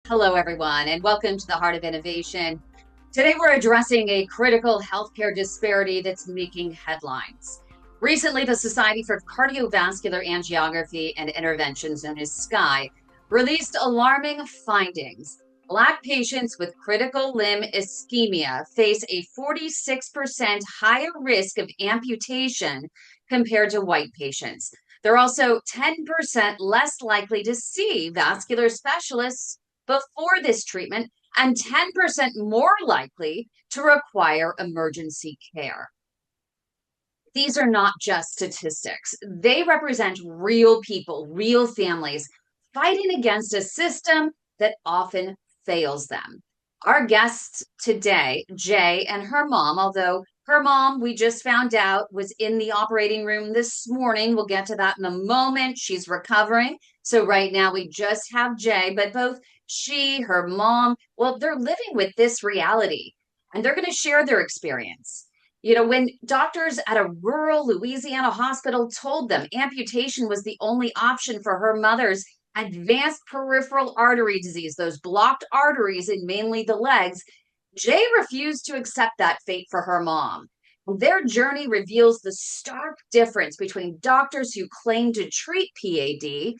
Hello, everyone, and welcome to the Heart of Innovation. Today, we're addressing a critical healthcare disparity that's making headlines. Recently, the Society for Cardiovascular Angiography and Interventions, known as SCI, released alarming findings. Black patients with critical limb ischemia face a 46% higher risk of amputation compared to white patients. They're also 10% less likely to see vascular specialists before this treatment and 10% more likely to require emergency care. These are not just statistics. They represent real people, real families fighting against a system that often fails them. Our guests today, Jay and her mom, although her mom, we just found out, was in the operating room this morning. We'll get to that in a moment. She's recovering. So right now we just have Jay, but both she, her mom, well, they're living with this reality and they're going to share their experience. When doctors at a rural Louisiana hospital told them amputation was the only option for her mother's advanced peripheral artery disease, those blocked arteries in mainly the legs, Jay refused to accept that fate for her mom. Their journey reveals the stark difference between doctors who claim to treat PAD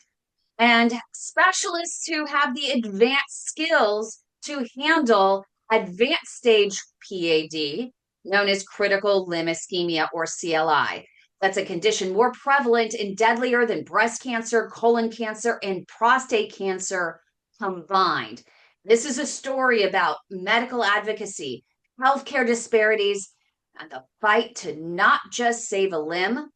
and specialists who have the advanced skills to handle advanced stage PAD, known as critical limb ischemia or CLI. That's a condition more prevalent and deadlier than breast cancer, colon cancer, and prostate cancer combined. This is a story about medical advocacy, healthcare disparities, and the fight to not just save a limb,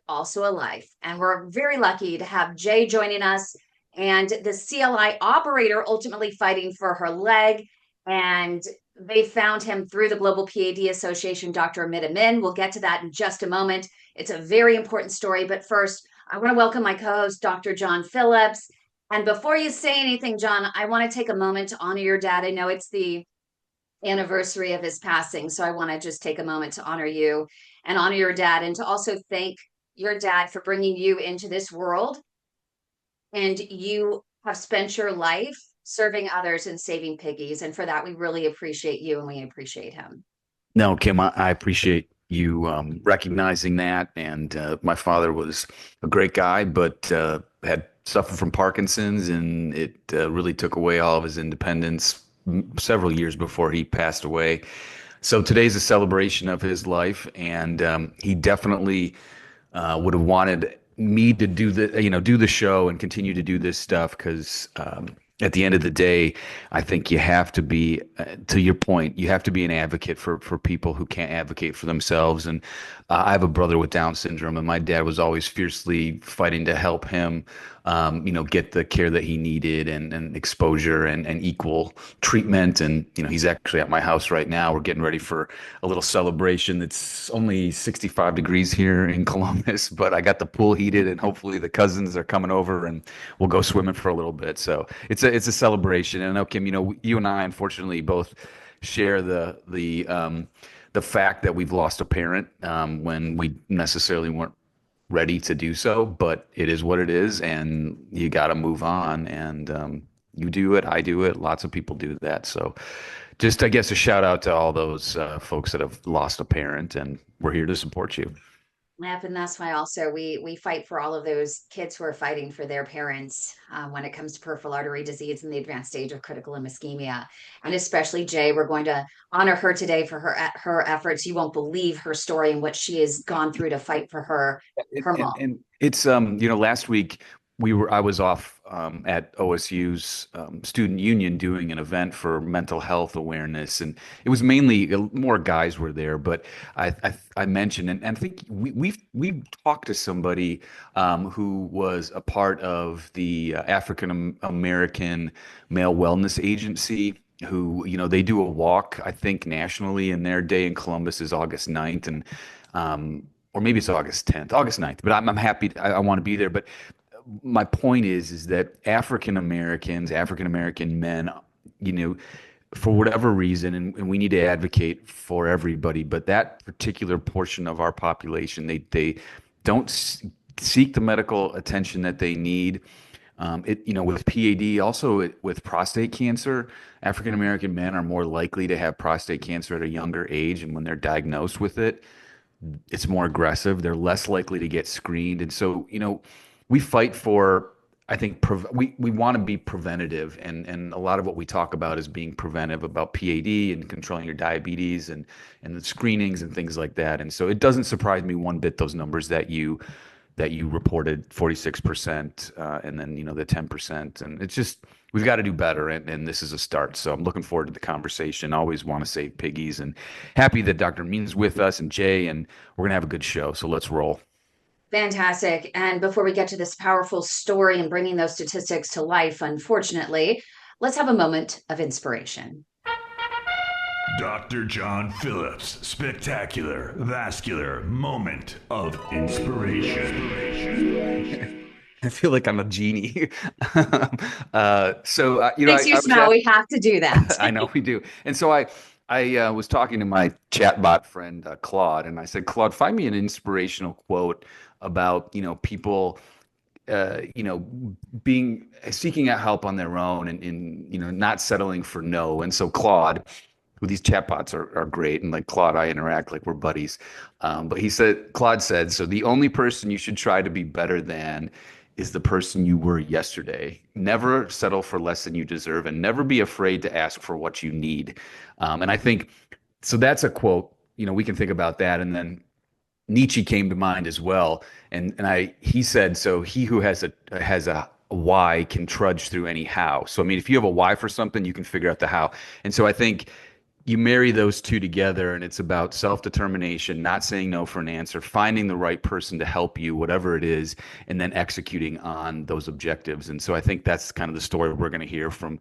also a life. And we're very lucky to have Jay joining us and the CLI operator ultimately fighting for her leg. And they found him through the Global PAD Association, Dr. Amit Amin. We'll get to that in just a moment. It's a very important story. But first, I want to welcome my co-host, Dr. John Phillips. And before you say anything, John, I want to take a moment to honor your dad. I know it's the anniversary of his passing, so I want to just take a moment to honor you and honor your dad, and to also thank your dad for bringing you into this world. And you have spent your life serving others and saving piggies. And for that, we really appreciate you and we appreciate him. No, Kim, I appreciate you recognizing that. And my father was a great guy, but had suffered from Parkinson's, and it really took away all of his independence several years before he passed away. So today's a celebration of his life, and he definitely would have wanted me to do the show and continue to do this stuff because at the end of the day, I think you have to be, to your point, you have to be an advocate for people who can't advocate for themselves. And I have a brother with Down syndrome, and my dad was always fiercely fighting to help him, get the care that he needed and exposure and equal treatment. And, he's actually at my house right now. We're getting ready for a little celebration. It's only 65 degrees here in Columbus, but I got the pool heated, and hopefully the cousins are coming over and we'll go swimming for a little bit. So it's a celebration. And I know, Kim, you and I unfortunately both share the fact that we've lost a parent when we necessarily weren't ready to do so, but it is what it is, and you got to move on. And you do it, I do it, lots of people do that. So just, I guess, a shout out to all those folks that have lost a parent, and we're here to support you. Yep, and that's why also we fight for all of those kids who are fighting for their parents when it comes to peripheral artery disease in the advanced stage of critical limb ischemia, and especially Jay. We're going to honor her today for her efforts. You won't believe her story and what she has gone through to fight for her And, mom. and it's last week I was off at OSU's student union doing an event for mental health awareness, and it was mainly more guys were there, but I mentioned, and I think we've talked to somebody who was a part of the African American Male Wellness Agency. Who, they do a walk, I think nationally, and their day in Columbus is August 9th. And or maybe it's August 10th, August 9th, but I'm happy. I want to be there. But my point is that African Americans, African American men, you know, for whatever reason, and we need to advocate for everybody, but that particular portion of our population, they don't seek the medical attention that they need. With PAD, also with prostate cancer, African American men are more likely to have prostate cancer at a younger age, and when they're diagnosed with it, it's more aggressive. They're less likely to get screened. And so, we fight for, I think, we want to be preventative. And a lot of what we talk about is being preventive about PAD and controlling your diabetes and the screenings and things like that. And so it doesn't surprise me one bit, those numbers that you reported 46%, and then, the 10%. And it's just, we've got to do better. And this is a start. So I'm looking forward to the conversation. Always want to save piggies, and happy that Dr. Mean's with us and Jay, and we're going to have a good show. So let's roll. Fantastic. And before we get to this powerful story and bringing those statistics to life, unfortunately, let's have a moment of inspiration. Dr. John Phillips' spectacular vascular moment of inspiration. I feel like I'm a genie. Makes you smile. We have to do that. I know we do. And so I was talking to my chatbot friend, Claude, and I said, Claude, find me an inspirational quote about, people, seeking out help on their own and not settling for no. And so Claude, who these chatbots are great, and like Claude, I interact like we're buddies. But Claude said, so the only person you should try to be better than is the person you were yesterday. Never settle for less than you deserve, and never be afraid to ask for what you need. And I think, so that's a quote, we can think about that. And then Nietzsche came to mind as well. And he said, so he who has a why can trudge through any how. So, I mean, if you have a why for something, you can figure out the how. And so I think you marry those two together, and it's about self-determination, not saying no for an answer, finding the right person to help you, whatever it is, and then executing on those objectives. And so I think that's kind of the story we're going to hear from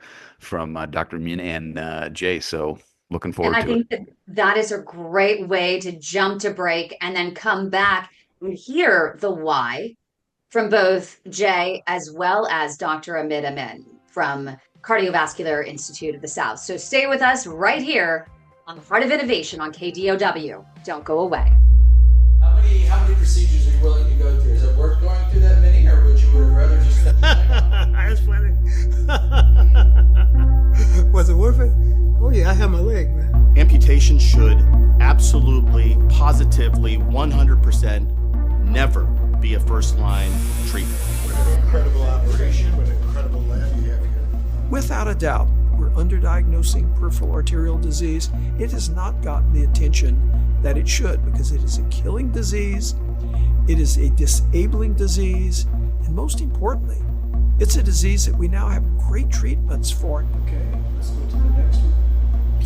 Dr. Min and Jay. So looking forward to it. And I think that is a great way to jump to break and then come back and hear the why from both Jay as well as Dr. Amit Amin from Cardiovascular Institute of the South. So stay with us right here on the Heart of Innovation on KDOW. Don't go away. How many procedures are you willing to go through? Is it worth going through that many, or would you rather just That's funny. Was it worth it? Oh yeah, I have my leg, man. Amputation should absolutely, positively, 100% never be a first-line treatment. What an incredible operation, what an incredible lab you have here. Without a doubt, we're underdiagnosing peripheral arterial disease. It has not gotten the attention that it should, because it is a killing disease, it is a disabling disease, and most importantly, it's a disease that we now have great treatments for. Okay, let's go to the next one.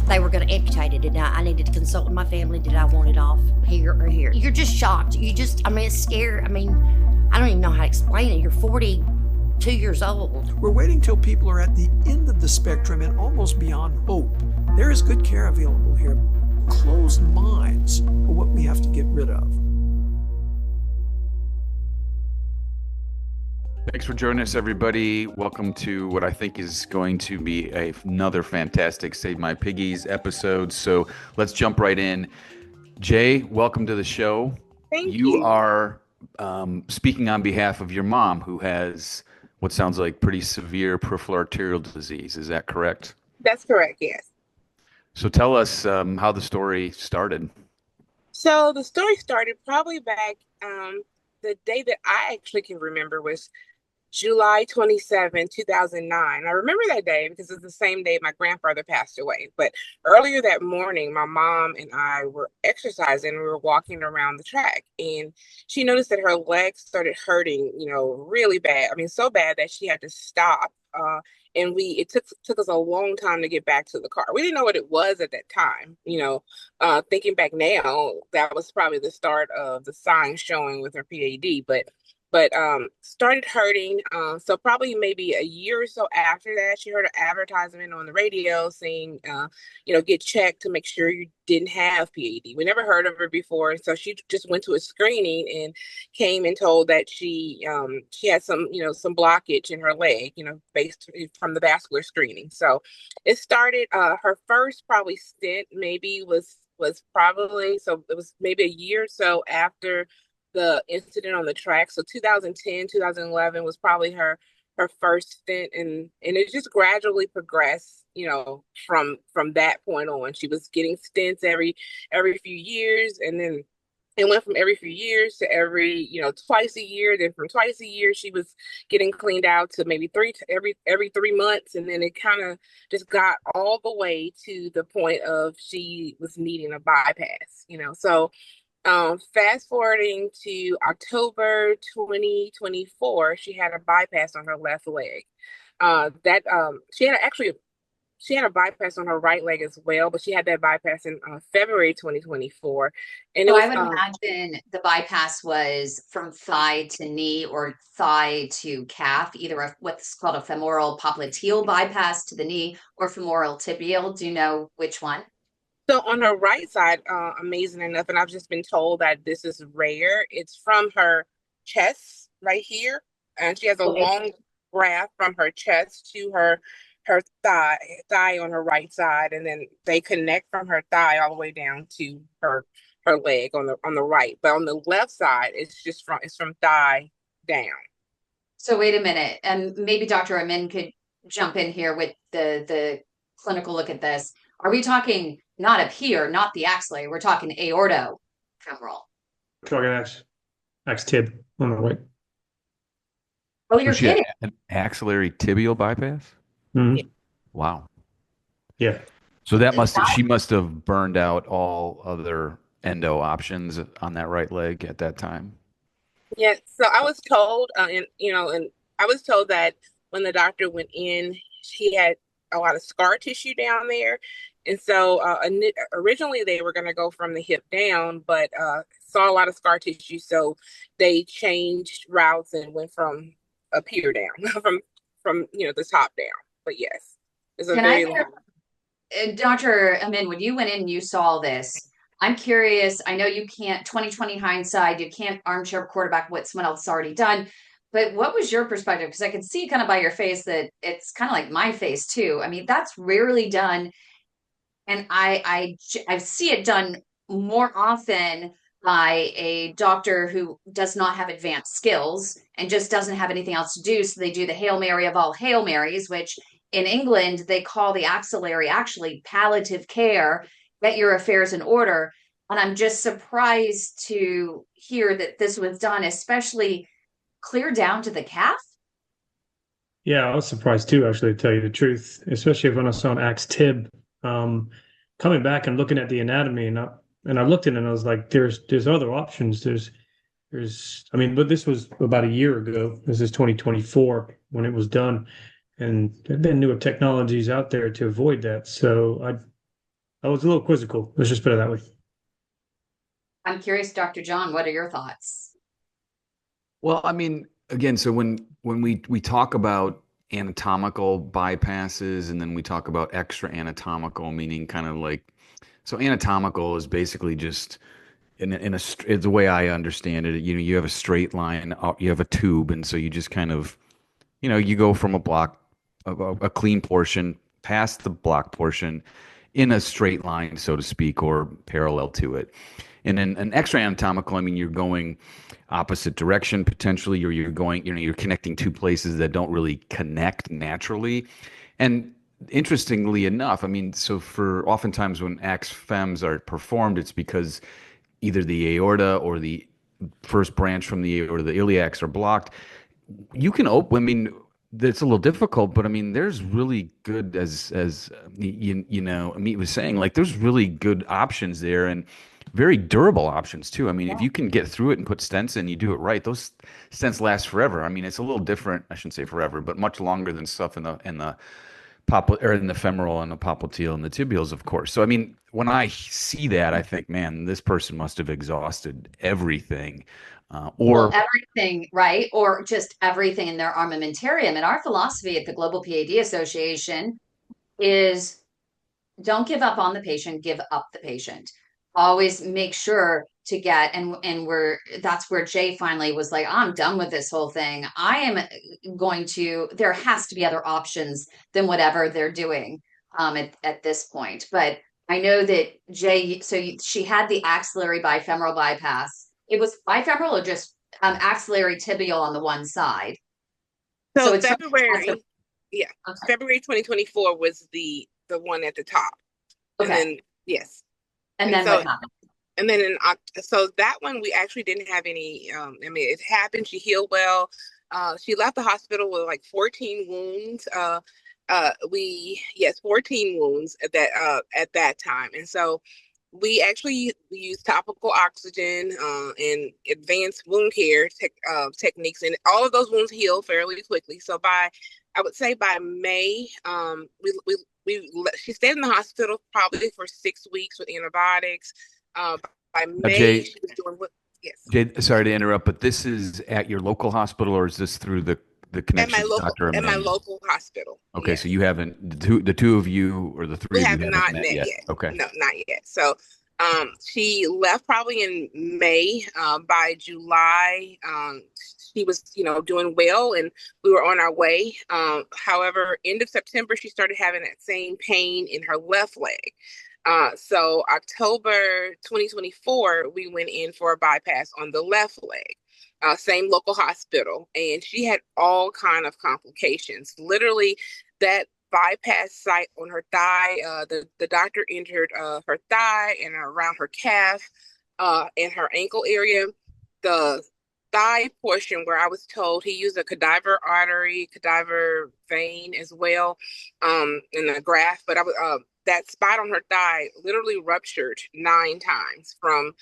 They were going to amputate it, and I needed to consult with my family. Did I want it off here or here? You're just shocked. It's scary. I don't even know how to explain it. You're 42 years old. We're waiting till people are at the end of the spectrum and almost beyond hope. There is good care available here. Closed minds are what we have to get rid of. Thanks for joining us, everybody. Welcome to what I think is going to be another fantastic Save My Piggies episode. So let's jump right in. Jay, welcome to the show. Thank you. You are speaking on behalf of your mom, who has what sounds like pretty severe peripheral arterial disease. Is that correct? That's correct, yes. So tell us how the story started. So the story started probably back, the day that I actually can remember was July 27, 2009. I remember that day because it's the same day my grandfather passed away. But earlier that morning, my mom and I were exercising. We were walking around the track, and she noticed that her legs started hurting, really bad. So bad that she had to stop. And it took us a long time to get back to the car. We didn't know what it was at that time. Thinking back now, that was probably the start of the signs showing with her PAD. But started hurting. So probably maybe a year or so after that, she heard an advertisement on the radio saying, get checked to make sure you didn't have PAD. We never heard of her before. So she just went to a screening and came and told that she had some blockage in her leg, based from the vascular screening. So it started, her first probably stint maybe was probably, so it was maybe a year or so after the incident on the track. So 2010, 2011 was probably her her first stent, and it just gradually progressed, from that point on. She was getting stents every few years, and then it went from every few years to twice a year. Then from twice a year, she was getting cleaned out to maybe every 3 months, and then it kind of just got all the way to the point of she was needing a bypass. So fast forwarding to October 2024, she had a bypass on her left leg. That she had a bypass on her right leg as well, but she had that bypass in February 2024, and So I would imagine the bypass was from thigh to knee or thigh to calf, either what's called a femoral popliteal bypass to the knee or femoral tibial. Do you know which one? So on her right side, amazing enough, and I've just been told that this is rare. It's from her chest right here, and she has a long graft from her chest to her thigh on her right side, and then they connect from her thigh all the way down to her leg on the right. But on the left side, it's from thigh down. So wait a minute, and maybe Dr. Amin could jump in here with the clinical look at this. Are we talking not up here, not the axillary? We're talking aortofemoral. Talking ax tib on the right. Oh, you're kidding. An axillary tibial bypass? Mm-hmm. Wow. Yeah. So she must have burned out all other endo options on that right leg at that time. Yeah. So I was told, and I was told that when the doctor went in, she had a lot of scar tissue down there. And so originally they were going to go from the hip down, but saw a lot of scar tissue. So they changed routes and went from up here down, from the top down. But yes, it's a very long. Dr. Amin, when you went in and you saw this, I'm curious. I know you can't 2020 hindsight, you can't armchair quarterback what someone else has already done. But what was your perspective? Because I can see kind of by your face that it's kind of like my face too. I mean, that's rarely done. And I see it done more often by a doctor who does not have advanced skills and just doesn't have anything else to do. So they do the Hail Mary of all Hail Marys, which in England, they call the axillary actually palliative care, get your affairs in order. And I'm just surprised to hear that this was done, especially clear down to the calf. Yeah, I was surprised too, actually, to tell you the truth, especially when I saw an ax tib. Coming back and looking at the anatomy, and I looked at it and I was like, there's other options. But this was about a year ago. This is 2024 when it was done, and there have been newer technologies out there to avoid that. So I was a little quizzical. Let's just put it that way. I'm curious, Dr. John, what are your thoughts? Well, I mean, again, so when we talk about anatomical bypasses and then we talk about extra anatomical, meaning kind of like, so anatomical is basically just the way I understand it, you have a straight line, you have a tube, and so you just kind of, you go from a clean portion past the block portion in a straight line, so to speak, or parallel to it. And then an extra anatomical, I mean, you're going opposite direction potentially, or you're going, you're connecting two places that don't really connect naturally. And interestingly enough, I mean, so for oftentimes when ax fems are performed, it's because either the aorta or the first branch from the aorta, the iliacs, are blocked. You can open, I mean, it's a little difficult, but I mean, there's really good, as Amit was saying, like there's really good options there, and very durable options too. I mean, if you can get through it and put stents in, you do it right, those stents last forever. I mean, it's a little different, I shouldn't say forever, but much longer than stuff in the femoral and the popliteal and the tibials, of course. So I mean, when I see that, I think, man, this person must have exhausted everything. Everything, right? Or just everything in their armamentarium. And our philosophy at the Global PAD Association is don't give up on the patient, give up the patient. Always make sure to get, and that's where Jay finally was like, I'm done with this whole thing. There has to be other options than whatever they're doing at this point. But I know that Jay, she had the axillary bifemoral bypass. It was bifemoral or just axillary tibial on the one side? So it's February, yeah, okay. February 2024 was the one at the top. And Okay. then, yes. And then so, what happened? And then so that one we actually didn't have any. I mean, it happened. She healed well. She left the hospital with like 14 wounds. 14 wounds at that time, and so we actually used topical oxygen and advanced wound care techniques, and all of those wounds healed fairly quickly. So I would say by May, she stayed in the hospital probably for 6 weeks with antibiotics. By May, Jay, she was doing what? Yes. Jay, sorry to interrupt, but this is at your local hospital, or is this through the connection to Dr. At my Amin? local hospital. Okay, yes. so you haven't the two of you or the three We of have you not haven't met yet. Okay. No, not yet. So she left probably in May. By July, she was, doing well, and we were on our way. However, end of September, she started having that same pain in her left leg. So October 2024, we went in for a bypass on the left leg. Same local hospital, and she had all kind of complications. Literally, that bypass site on her thigh, the doctor entered her thigh and around her calf, and her ankle area. The thigh portion where I was told he used a cadaver artery, cadaver vein as well, in a graft, but that spot on her thigh literally ruptured 9 times from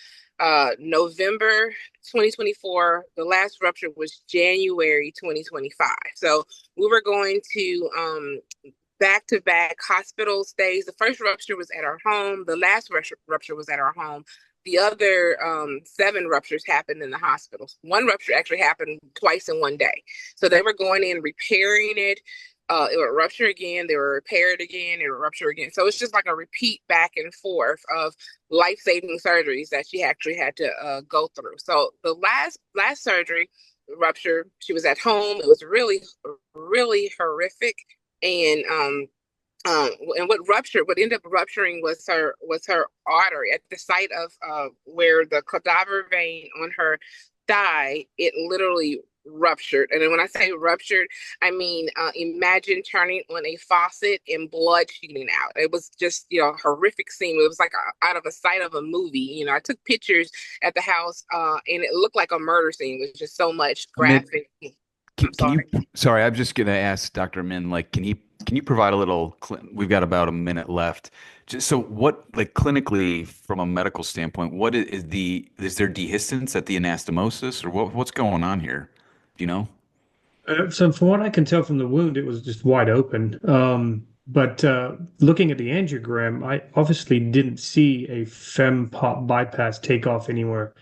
November 2024. The last rupture was January 2025. So we were going to back-to-back hospital stays. The first rupture was at our home. The last rupture was at our home. The other 7 ruptures happened in the hospital. One rupture actually happened twice in one day. So they were going in, repairing it. It would rupture again. They would repair it again. It would rupture again. So it's just like a repeat back and forth of life-saving surgeries that she actually had to go through. So the last surgery rupture, she was at home. It was really, really horrific. And what ended up rupturing was her artery at the site of where the cadaver vein on her thigh. It literally ruptured. And then when I say ruptured, I mean imagine turning on a faucet and blood shooting out. It was just horrific scene. It was like out of a sight of a movie. I took pictures at the house, and it looked like a murder scene. It was just so much graphic. Sorry, I'm just going to ask Dr. Amin, can you provide a little, we've got about a minute left. Just so what, clinically from a medical standpoint, what is there dehiscence at the anastomosis, or what's going on here? Do you know? So from what I can tell from the wound, it was just wide open. But looking at the angiogram, I obviously didn't see a fem-pop bypass take off anywhere.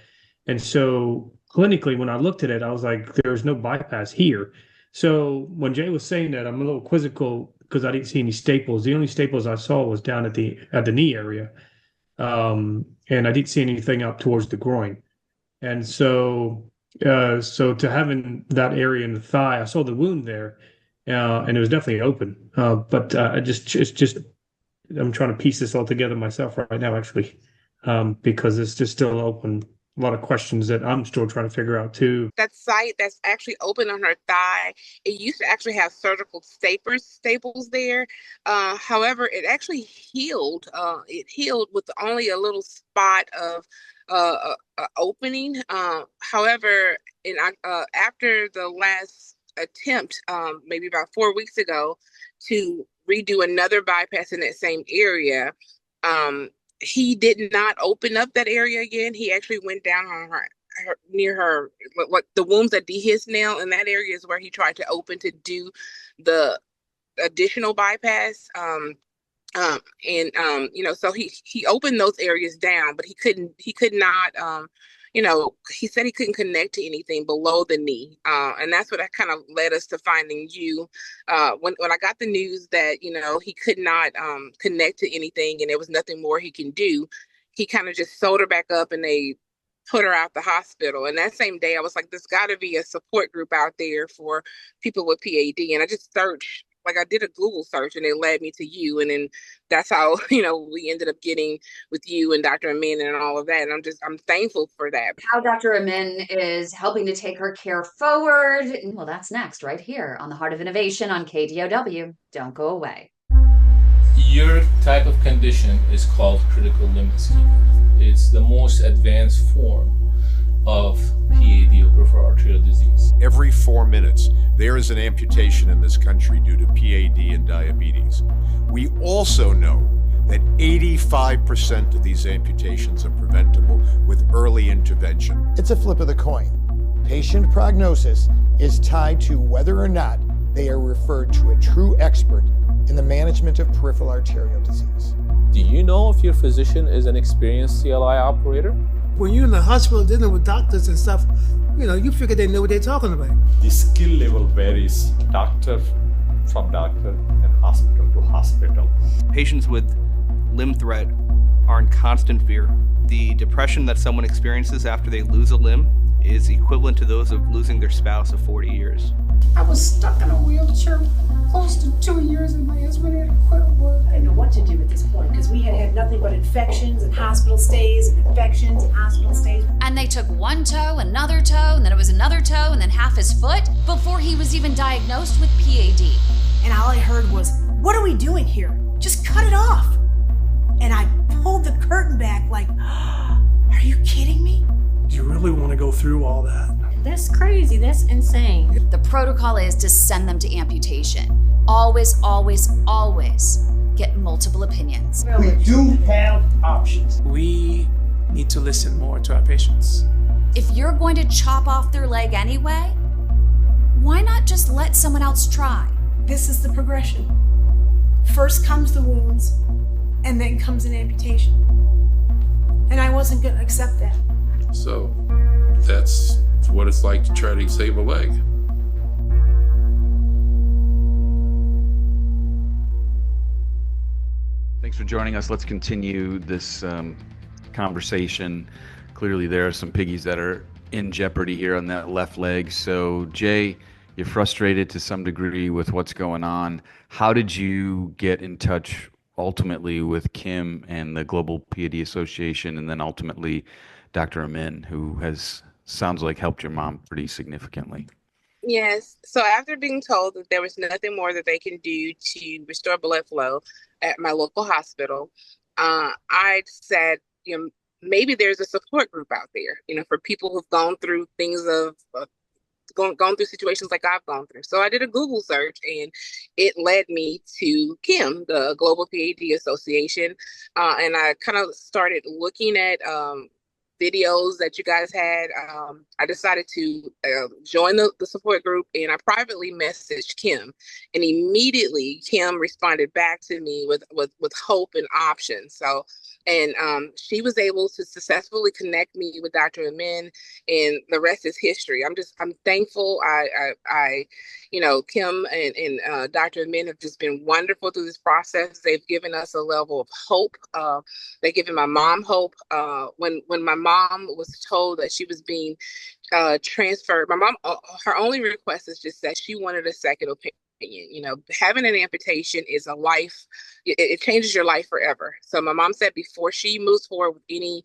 And so clinically, when I looked at it, I was like, there's no bypass here. So when Jay was saying that, I'm a little quizzical because I didn't see any staples. The only staples I saw was down at the knee area. And I didn't see anything up towards the groin. And so to having that area in the thigh, I saw the wound there, and it was definitely open. But it's just I'm trying to piece this all together myself right now, actually, because it's just still open. A lot of questions that I'm still trying to figure out too. That site that's actually open on her thigh, it used to actually have surgical staples there. However, it actually healed. It healed with only a little spot of opening. However, after the last attempt, maybe about 4 weeks ago, to redo another bypass in that same area, he did not open up that area again. He actually went down on her near her, what the wounds that dehisced now, and that area is where he tried to open to do the additional bypass. So he opened those areas down, but he could not, he said he couldn't connect to anything below the knee. And that's what kind of led us to finding you. When I got the news that, he could not connect to anything and there was nothing more he can do, he kind of just sewed her back up and they put her out the hospital. And that same day I was like, there's got to be a support group out there for people with PAD. And I just searched like I did a Google search and it led me to you, and then that's how we ended up getting with you and Dr. Amin and all of that. And I'm thankful for that. How Dr. Amin is helping to take her care forward. Well, that's next right here on the Heart of Innovation on KDOW. Don't go away. Your type of condition is called critical limb ischemia. It's the most advanced form of PAD, or peripheral arterial disease. Every 4 minutes, there is an amputation in this country due to PAD and diabetes. We also know that 85% of these amputations are preventable with early intervention. It's a flip of the coin. Patient prognosis is tied to whether or not they are referred to a true expert in the management of peripheral arterial disease. Do you know if your physician is an experienced CLI operator? When you're in the hospital dealing with doctors and stuff, you figure they know what they're talking about. The skill level varies doctor from doctor and hospital to hospital. Patients with limb threat are in constant fear. The depression that someone experiences after they lose a limb is equivalent to those of losing their spouse of 40 years. I was stuck in a wheelchair close to 2 years and my husband had to quit work. I didn't know what to do at this point because we had had nothing but infections and hospital stays and infections and hospital stays. And they took one toe, another toe, and then it was another toe, and then half his foot before he was even diagnosed with PAD. And all I heard was, "What are we doing here? Just cut it off." And I pulled the curtain back like, "Are you kidding me?" Do you really want to go through all that? That's crazy. That's insane. The protocol is to send them to amputation. Always, always, always get multiple opinions. We do have options. We need to listen more to our patients. If you're going to chop off their leg anyway, why not just let someone else try? This is the progression. First comes the wounds, and then comes an amputation. And I wasn't going to accept that. So that's what it's like to try to save a leg. Thanks for joining us. Let's continue this conversation. Clearly, there are some piggies that are in jeopardy here on that left leg. So, Jay, you're frustrated to some degree with what's going on. How did you get in touch ultimately with Kim and the Global PAD Association, and then ultimately Dr. Amin, who sounds like helped your mom pretty significantly? Yes. So after being told that there was nothing more that they can do to restore blood flow at my local hospital, I said, maybe there's a support group out there, for people who've gone through things gone through situations like I've gone through. So I did a Google search and it led me to Kim, the Global PAD Association. And I kind of started looking at videos that you guys had. I decided to join the support group, and I privately messaged Kim, and immediately Kim responded back to me with hope and options. So, and she was able to successfully connect me with Dr. Amin, and the rest is history. I'm thankful. Kim and Dr. Amin have just been wonderful through this process. They've given us a level of hope. They've given my mom hope. When my mom was told that she was being transferred, my mom, her only request is just that she wanted a second opinion. Having an amputation is a life. It changes your life forever. So my mom said before she moves forward with any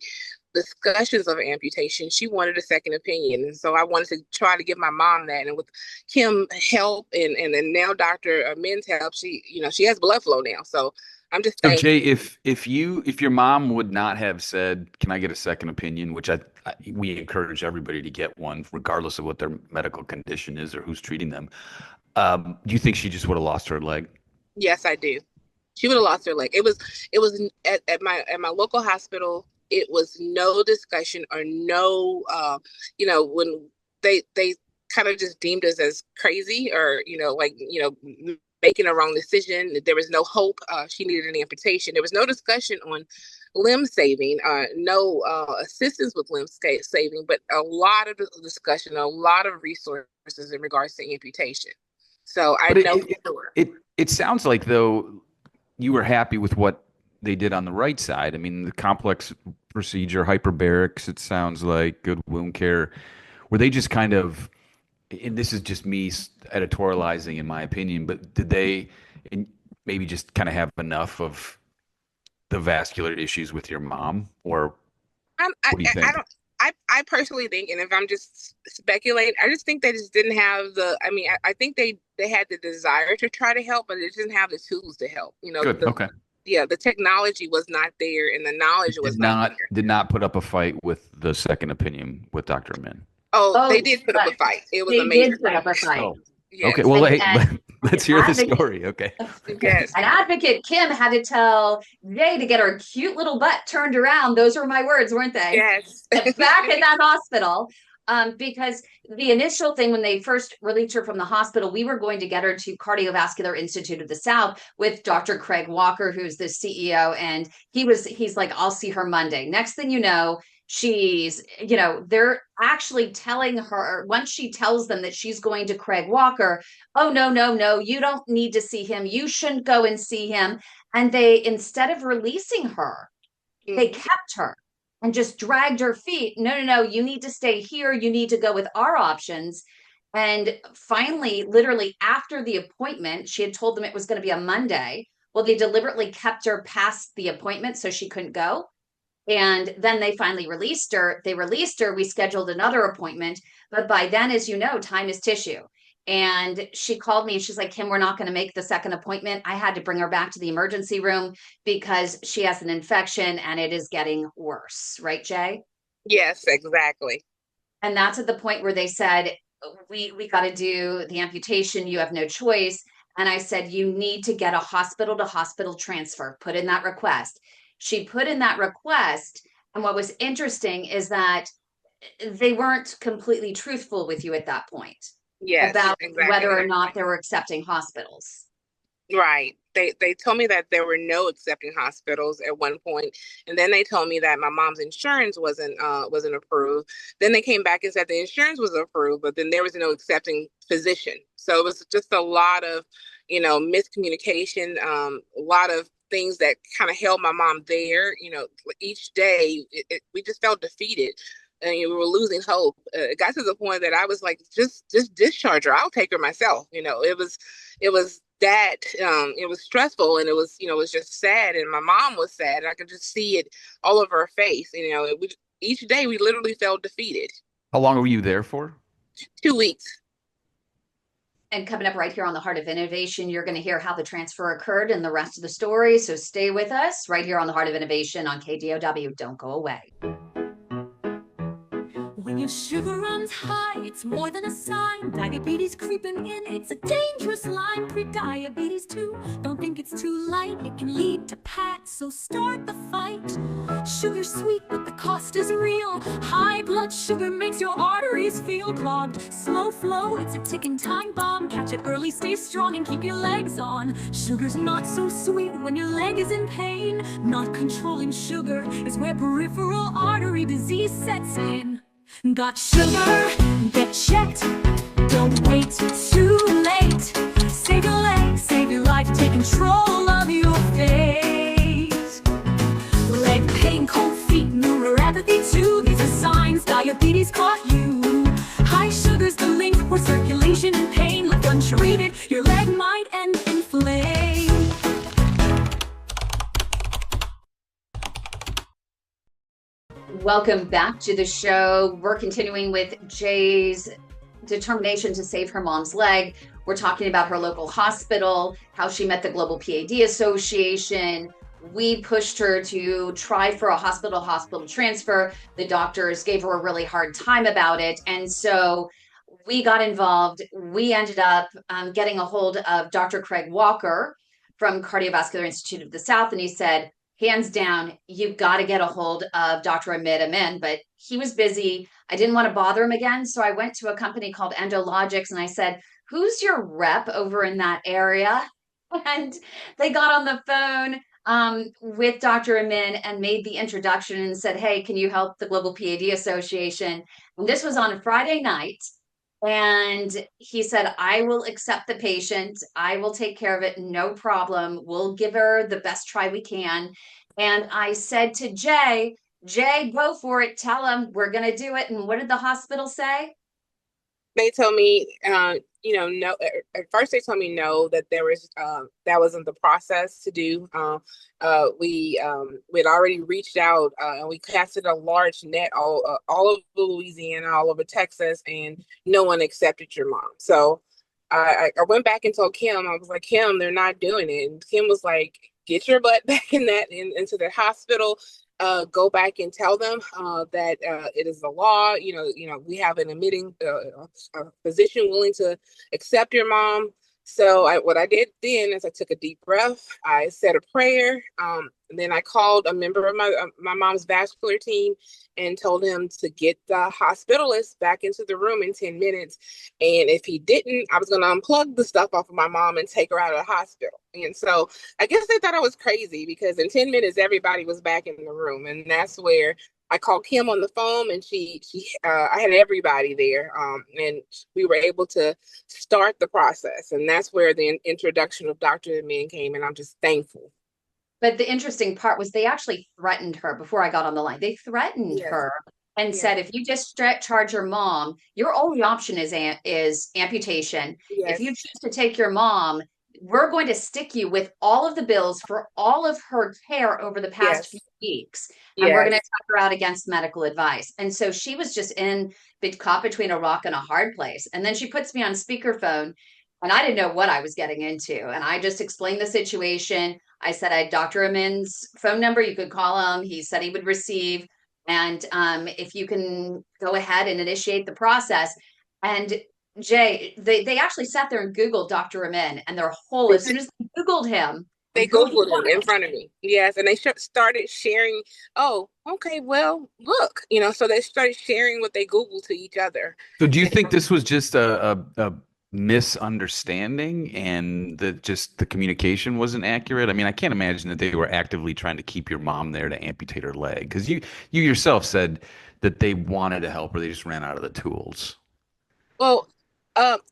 discussions of amputation, she wanted a second opinion. And so I wanted to try to give my mom that. And with Kim help and now Dr. Amin's help, she has blood flow now. So I'm just thankful. So Jay, if your mom would not have said, "Can I get a second opinion?" which we encourage everybody to get one, regardless of what their medical condition is or who's treating them. Do you think she just would have lost her leg? Yes, I do. She would have lost her leg. It was at my local hospital. It was no discussion or no, when they kind of just deemed us as crazy or, making a wrong decision. There was no hope. She needed an amputation. There was no discussion on limb saving, no assistance with limb saving, but a lot of discussion, a lot of resources in regards to amputation. So I know for sure. It sounds like, though, you were happy with what they did on the right side. I mean, the complex procedure, hyperbarics, it sounds like, good wound care. Were they just kind of and this is just me editorializing in my opinion, but did they maybe just kind of have enough of the vascular issues with your mom, or what do you I think? don't. I personally think, and if I'm just speculating, I just think they just didn't have the. I mean, I think they had the desire to try to help, but they didn't have the tools to help. Good. Okay. Yeah, the technology was not there, and the knowledge was not there. Did not put up a fight with the second opinion with Dr. Min. Oh, they did put up a fight. It was a major put up a fight. Oh. Yes. Okay. Well, And let's hear the story. Okay. Yes. And Advocate Kim had to tell Jay to get her cute little butt turned around. Those were my words, weren't they? Yes. Back in that hospital. Because the initial thing when they first released her from the hospital, we were going to get her to Cardiovascular Institute of the South with Dr. Craig Walker, who's the CEO. And he's like, I'll see her Monday. Next thing you know, they're actually telling her, once she tells them that she's going to Craig Walker, oh, no, you don't need to see him. You shouldn't go and see him. And they, instead of releasing her, they kept her and just dragged her feet. No, you need to stay here. You need to go with our options. And finally, literally after the appointment, she had told them it was going to be a Monday. Well, they deliberately kept her past the appointment so she couldn't go. And then they finally released her. We scheduled another appointment. But by then, as you know, time is tissue. And she called me and she's like, Kim, we're not going to make the second appointment. I had to bring her back to the emergency room because she has an infection and it is getting worse. Right, Jay? Yes, exactly. And that's at the point where they said, we got to do the amputation. You have no choice. And I said, you need to get a hospital to hospital transfer. Put in that request. She put in that request. And what was interesting is that they weren't completely truthful with you at that point. Yes, about exactly. whether or not they were accepting hospitals. Right. They told me that there were no accepting hospitals at one point, and then they told me that my mom's insurance wasn't approved. Then they came back and said the insurance was approved, but then there was no accepting physician. So it was just a lot of, miscommunication, a lot of things that kind of held my mom there. Each day we just felt defeated. And we were losing hope. It got to the point that I was like, just discharge her. I'll take her myself. It was that it was stressful, and it was just sad. And my mom was sad. And I could just see it all over her face. Each day we literally felt defeated. How long were you there for? 2 weeks. And coming up right here on the Heart of Innovation, you're going to hear how the transfer occurred and the rest of the story. So stay with us right here on the Heart of Innovation on KDOW. Don't go away. When your sugar runs high, it's more than a sign. Diabetes creeping in, it's a dangerous line. Pre-diabetes too, don't think it's too light. It can lead to PATS, so start the fight. Sugar's sweet, but the cost is real. High blood sugar makes your arteries feel clogged. Slow flow, it's a ticking time bomb. Catch it early, stay strong, and keep your legs on. Sugar's not so sweet when your leg is in pain. Not controlling sugar is where peripheral artery disease sets in. Got sugar? Get checked. Don't wait too late. Save your legs, save your life. Take control of your fate. Leg pain, cold feet, neuropathy too. These are signs diabetes caught you. High sugar's the link where circulation and pain left untreated. Your leg might end in flame. Welcome back to the show. We're continuing with Jay's determination to save her mom's leg. We're talking about her local hospital, how she met the Global PAD Association. We pushed her to try for a hospital transfer. The doctors gave her a really hard time about it. And so we got involved. We ended up getting a hold of Dr. Craig Walker from Cardiovascular Institute of the South. And he said, hands down, you've got to get a hold of Dr. Amit Amin, but he was busy. I didn't want to bother him again. So I went to a company called Endologics and I said, who's your rep over in that area? And they got on the phone with Dr. Amin and made the introduction and said, hey, can you help the Global PAD Association? And this was on a Friday night. And he said, I will accept the patient. I will take care of it. No problem. We'll give her the best try we can. And I said to Jay, go for it. Tell him we're going to do it. And what did the hospital say? they told me, no. At first, they told me no, that there was that wasn't the process to do. We had already reached out and we casted a large net all over Louisiana, all over Texas, and no one accepted your mom. So I went back and told Kim. I was like, Kim, they're not doing it. And Kim was like, get your butt back into the hospital. Go back and tell them that it is the law. We have an admitting physician willing to accept your mom. So what I did then is I took a deep breath. I said a prayer. And then I called a member of my mom's vascular team and told him to get the hospitalist back into the room in 10 minutes. And if he didn't, I was going to unplug the stuff off of my mom and take her out of the hospital. And so I guess they thought I was crazy because in 10 minutes, everybody was back in the room. And that's where I called Kim on the phone, and I had everybody there, and we were able to start the process. And that's where the introduction of Dr. Amin came, and I'm just thankful. But the interesting part was they actually threatened her before I got on the line. They threatened her and said, if you discharge your mom, your only option is amputation. If you choose to take your mom, we're going to stick you with all of the bills for all of her care over the past few weeks. And we're going to take her out against medical advice. And so she was just caught between a rock and a hard place. And then she puts me on speakerphone, and I didn't know what I was getting into. And I just explained the situation. I said, I had Dr. Amin's phone number. You could call him. He said he would receive. And if you can go ahead and initiate the process. And Jay, they actually sat there and Googled Dr. Amin, and as soon as they Googled him, they Googled him in front of me. Yes. And they started sharing. Oh, okay. Well, look, so they started sharing what they Googled to each other. So do you think this was just a misunderstanding and that just the communication wasn't accurate? I mean, I can't imagine that they were actively trying to keep your mom there to amputate her leg, because you yourself said that they wanted to help her. They just ran out of the tools. Well,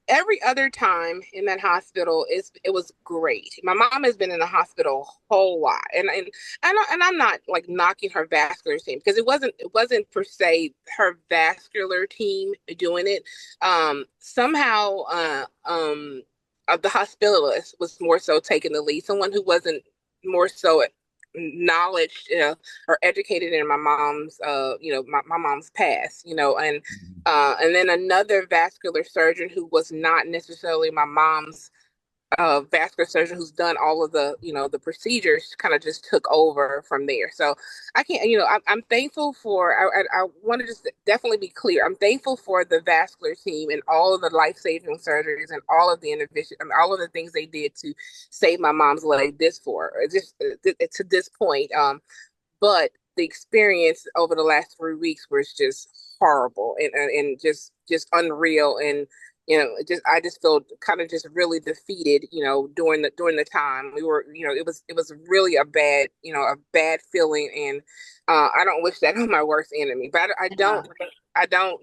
every other time in that hospital, it was great. My mom has been in the hospital a whole lot, and I'm not like knocking her vascular team, because it wasn't per se her vascular team doing it. Somehow, the hospitalist was more so taking the lead. Someone who wasn't more so knowledge or educated in my mom's my mom's past, and then another vascular surgeon who was not necessarily my mom's vascular surgeon, who's done all of the the procedures, kind of just took over from there. So I can't, I'm thankful for, I want to just definitely be clear, I'm thankful for the vascular team and all of the life-saving surgeries and all of the intervention and all of the things they did to save my mom's leg to this point. But the experience over the last 3 weeks was just horrible and just unreal. And I just felt kind of just really defeated, during the time we were, it was really a bad feeling. And I don't wish that on my worst enemy, but I don't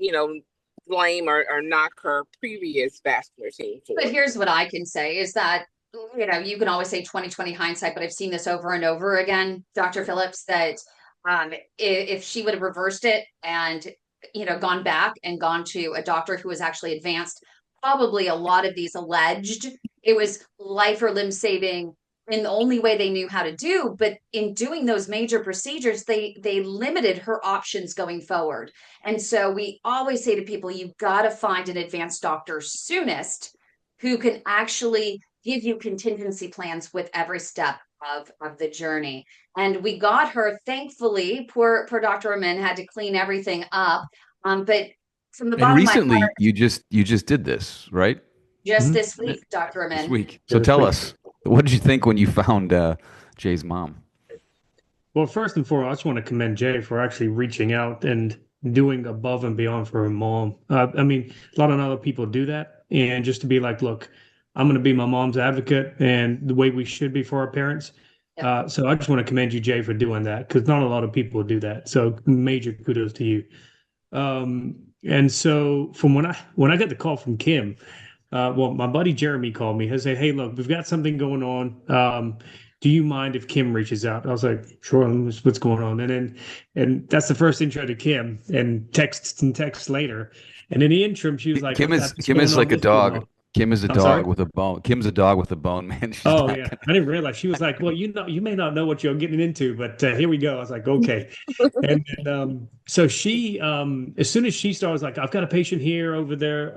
blame or knock her previous vascular team. But here's what I can say is that, you can always say 20/20 hindsight, but I've seen this over and over again, Dr. Phillips, that if she would have reversed it and, gone back and gone to a doctor who was actually advanced, probably a lot of these alleged it was life or limb saving in the only way they knew how to do. But in doing those major procedures, they limited her options going forward. And so we always say to people, you've got to find an advanced doctor soonest who can actually give you contingency plans with every step of the journey. And we got her, thankfully. Poor Dr. Amin had to clean everything up. But from the bottom recently, of my heart, you just did this, right? Just this week, Dr. Amin. This week. So tell us, what did you think when you found Jay's mom? Well, first and foremost, I just want to commend Jay for actually reaching out and doing above and beyond for her mom. I mean, a lot of other people do that. And just to be like, look, I'm going to be my mom's advocate and the way we should be for our parents. Yep. So I just want to commend you, Jay, for doing that, because not a lot of people do that. So major kudos to you. And so from when I got the call from Kim, my buddy Jeremy called me and said, hey, look, we've got something going on. Do you mind if Kim reaches out? I was like, sure, what's going on? And that's the first intro to Kim, and texts later. And in the interim, she was like, Kim "What's is going on? like a What's going dog. on?" Kim is a I'm sorry? dog with a bone. Kim's a dog with a bone, man. She's Oh not yeah, gonna. I didn't realize. She was like, "Well, you may not know what you're getting into, but here we go." I was like, "Okay." And then, so she, as soon as she started, I was like, "I've got a patient here over there.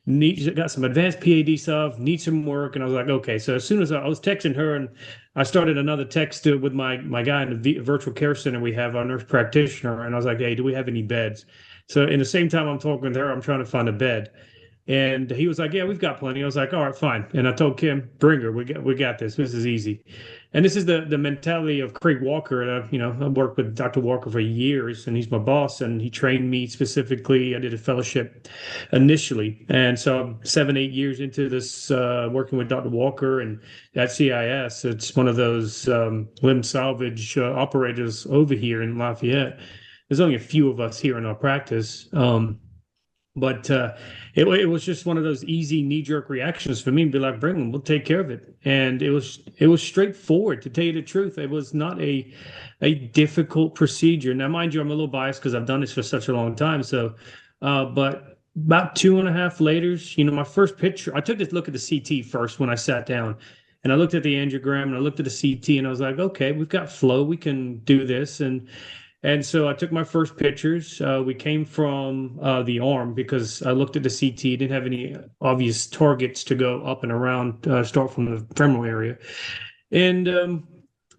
Got some advanced PAD stuff. Need some work." And I was like, "Okay." So as soon as I was texting her, and I started another text with my guy in the virtual care center we have, our nurse practitioner, and I was like, "Hey, do we have any beds?" So in the same time I'm talking to her, I'm trying to find a bed. And he was like, "Yeah, we've got plenty." I was like, "All right, fine." And I told Kim, "Bring her. We got this. This is easy." And this is the mentality of Craig Walker. And I've worked with Dr. Walker for years, and he's my boss, and he trained me specifically. I did a fellowship initially, and so I'm 7-8 years into this, working with Dr. Walker and at CIS. It's one of those limb salvage operators over here in Lafayette. There's only a few of us here in our practice. But it was just one of those easy knee-jerk reactions for me to be like, "Bring them, we'll take care of it." And it was straightforward, to tell you the truth. It was not a difficult procedure. Now, mind you, I'm a little biased because I've done this for such a long time. So, but about 2.5 later, my first picture, I took this look at the CT first when I sat down, and I looked at the angiogram and I looked at the CT, and I was like, "Okay, we've got flow, we can do this." And so I took my first pictures. We came from the arm because I looked at the CT, didn't have any obvious targets to go up and around, start from the femoral area. And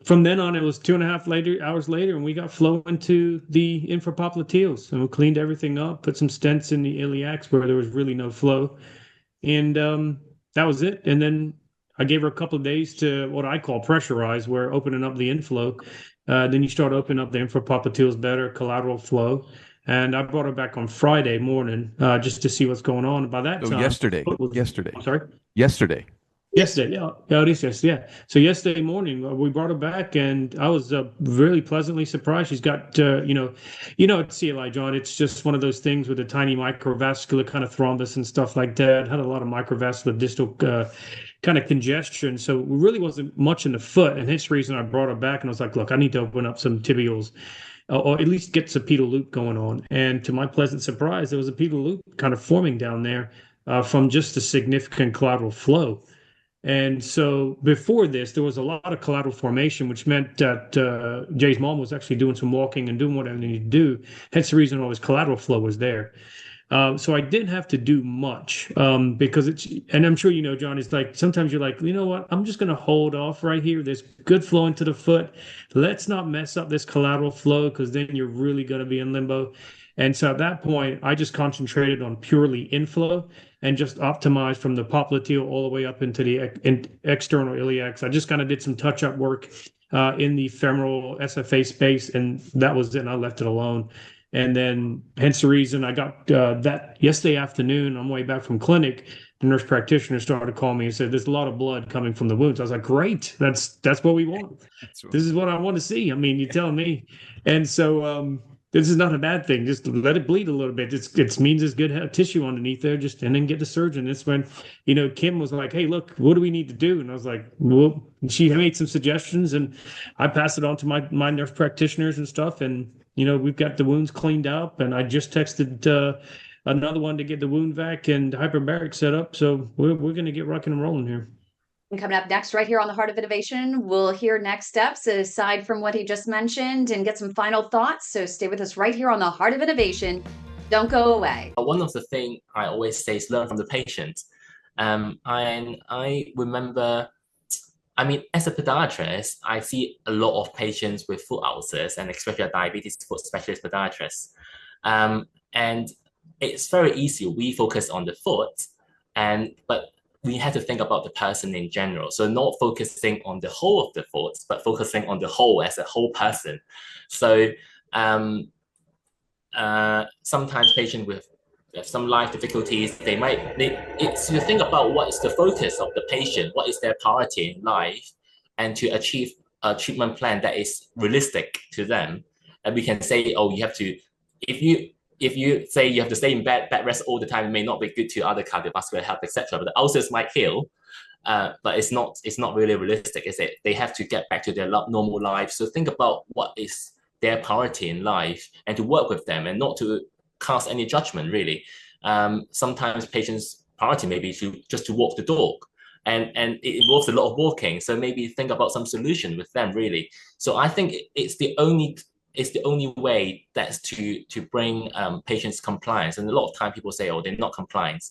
from then on, it was 2.5 hours later, and we got flow into the infrapopliteals. And we cleaned everything up, put some stents in the iliacs where there was really no flow. And that was it. And then I gave her a couple of days to what I call pressurize, where opening up the inflow. Then you start opening up the infrapopliteals better, collateral flow. And I brought her back on Friday morning just to see what's going on. And by that time, Yesterday. I'm sorry. Yesterday. Yesterday, yeah, it is yesterday. Yeah. So yesterday morning, we brought her back, and I was really pleasantly surprised. She's got, at CLI, John, it's just one of those things with a tiny microvascular kind of thrombus and stuff like that. Had a lot of microvascular distal kind of congestion, so it really wasn't much in the foot, and hence the reason I brought her back. And I was like, "Look, I need to open up some tibials, or at least get some pedal loop going on." And to my pleasant surprise, there was a pedal loop kind of forming down there from just a significant collateral flow. And so before this, there was a lot of collateral formation, which meant that Jay's mom was actually doing some walking and doing what I needed to do. Hence the reason all his collateral flow was there. So I didn't have to do much because and I'm sure John, it's like sometimes you're like, "You know what? I'm just going to hold off right here. There's good flow into the foot. Let's not mess up this collateral flow, because then you're really going to be in limbo." And so at that point, I just concentrated on purely inflow and just optimized from the popliteal all the way up into the external iliacs. I just kind of did some touch-up work in the femoral SFA space, and that was it. And I left it alone. And then hence the reason I got that yesterday afternoon on my way back from clinic, the nurse practitioner started calling me and said, "There's a lot of blood coming from the wounds." I was like, "Great, that's what we want. This is what I want to see. I mean, you're telling me." And so this is not a bad thing. Just let it bleed a little bit. It means there's good tissue underneath there. And then get the surgeon. It's when, Kim was like, "Hey, look, what do we need to do?" And I was like, "Well," she made some suggestions, and I passed it on to my nurse practitioners and stuff. And, we've got the wounds cleaned up, and I just texted another one to get the wound vac and hyperbaric set up. So we're going to get rocking and rolling here. And coming up next, right here on the Heart of Innovation, we'll hear next steps aside from what he just mentioned and get some final thoughts. So stay with us right here on the Heart of Innovation. Don't go away. One of the things I always say is learn from the patient. And I remember, as a podiatrist, I see a lot of patients with foot ulcers, and especially a diabetes foot specialist podiatrist. And it's very easy. We focus on the foot, but we have to think about the person in general. So not focusing on the whole of the foot, but focusing on the whole as a whole person. So sometimes patients with some life difficulties, they might need to think about what is the focus of the patient, what is their priority in life, and to achieve a treatment plan that is realistic to them. And we can say, "Oh, you have to," if you say you have to stay in bed rest all the time, it may not be good to other cardiovascular health, etc. But the ulcers might heal, but it's not really realistic, is it? They have to get back to their normal life. So think about what is their priority in life, and to work with them, and not to cast any judgment, really. Sometimes patients' priority maybe just to walk the dog, and it involves a lot of walking. So maybe think about some solution with them, really. So I think it's the only way that's to bring patients compliance. And a lot of time people say, oh, they're not compliant,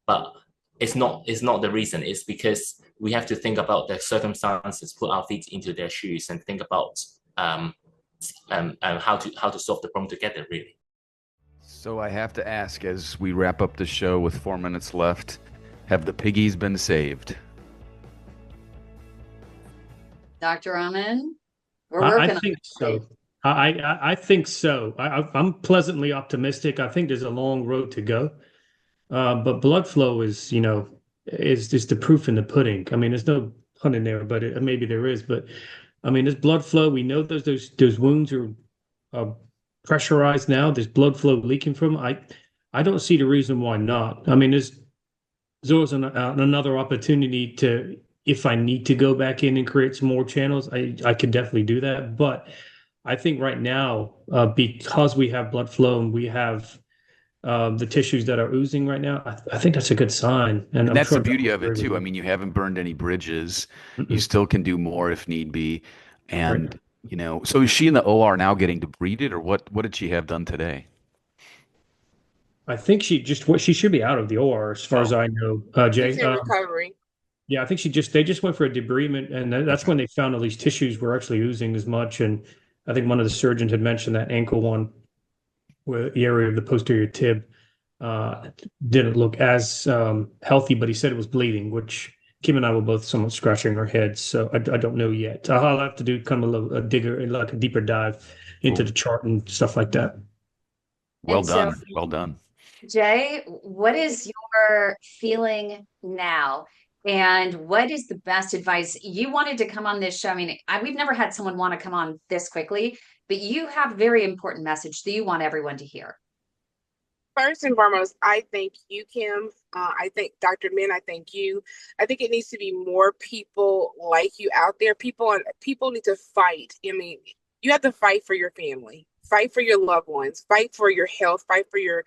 but it's not the reason. It's because we have to think about their circumstances, put our feet into their shoes, and think about how to solve the problem together, really. So I have to ask, as we wrap up the show with 4 minutes left, have the piggies been saved? Dr. Amen? We're working I think so. I think so. I'm pleasantly optimistic. I think there's a long road to go. But blood flow is the proof in the pudding. I mean, there's no pun in there, but maybe there is. But I mean, there's blood flow. We know those wounds are pressurized now. There's blood flow leaking from them. I don't see the reason why not. I mean, there's always another opportunity to, if I need to go back in and create some more channels, I could definitely do that. But I think right now, because we have blood flow and we have the tissues that are oozing right now, I think that's a good sign. And that's the beauty of it too. I mean, you haven't burned any bridges. You still can do more if need be. And so is she in the OR now getting debrided, or what did she have done today? I think she should be out of the OR as far as I know, Jay. She's in recovery. Yeah, I think they just went for a debridement, and that's when they found all these tissues were actually oozing as much. And I think one of the surgeons had mentioned that ankle one, where the area of the posterior tib didn't look as healthy, but he said it was bleeding, which Kim and I were both somewhat scratching our heads. So I don't know yet. I'll have to do kind of a deeper dive into the chart and stuff like that. Well done. Well done. Jay, what is your feeling now? And what is the best advice? You wanted to come on this show. I mean, we've never had someone want to come on this quickly, but you have a very important message that you want everyone to hear. First and foremost, I thank you, Kim. I thank Dr. Min. I thank you. I think it needs to be more people like you out there. People need to fight. I mean, you have to fight for your family, fight for your loved ones, fight for your health, fight for your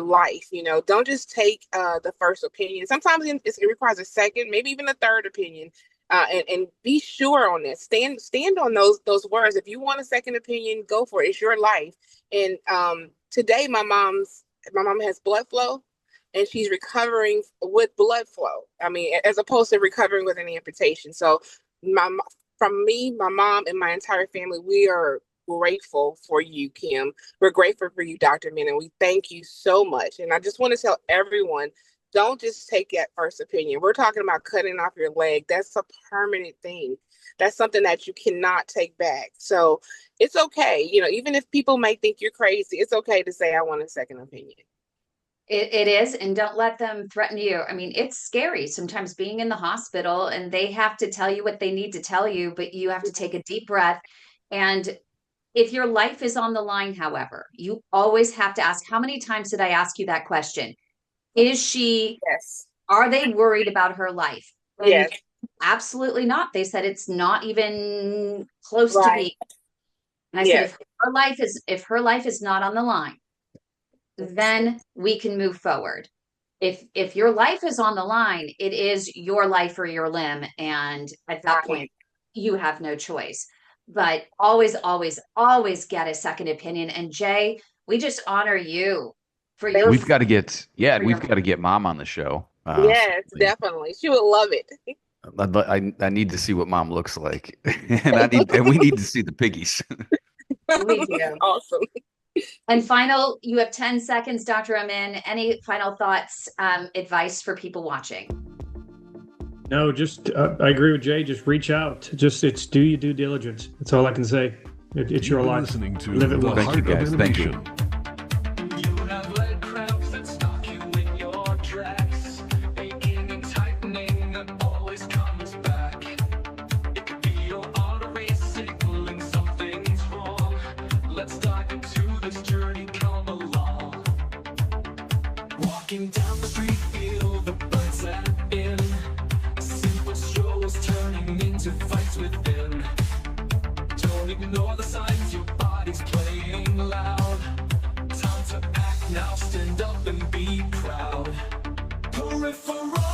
life. Don't just take the first opinion. Sometimes it requires a second, maybe even a third opinion. And be sure on this. Stand on those words. If you want a second opinion, go for it. It's your life. And today, my mom has blood flow, and she's recovering with blood flow. I mean, as opposed to recovering with an amputation. So, from me, my mom, and my entire family, we are grateful for you, Kim. We're grateful for you, Dr. Min, and we thank you so much. And I just want to tell everyone, don't just take that first opinion. We're talking about cutting off your leg. That's a permanent thing. That's something that you cannot take back. So it's okay. Even if people may think you're crazy, it's okay to say, I want a second opinion. It is. And don't let them threaten you. I mean, it's scary sometimes being in the hospital and they have to tell you what they need to tell you, but you have to take a deep breath. And if your life is on the line, however, you always have to ask, how many times did I ask you that question? Is she, yes. Are they worried about her life? And yes. Absolutely not. They said it's not even close to being. And I yes. said, if her life is not on the line, then we can move forward. If your life is on the line, it is your life or your limb. And at that point, you have no choice. But always, always, always get a second opinion. And Jay, we just honor you for your. We've got to get Mom on the show. Yes, definitely. She would love it. I need to see what Mom looks like, and we need to see the piggies. We do. Awesome. And you have 10 seconds, Dr. Amin. Any final thoughts, advice for people watching? No, just I agree with Jay. Just reach out. It's do your due diligence. That's all I can say. It's your life. Listening to Live it well. Thank you, guys. Thank you. Walking down the street, feel the birds let in. See what struggles turning into fights within. Don't ignore the signs, your body's playing loud. Time to act now, stand up and be proud. peripheral.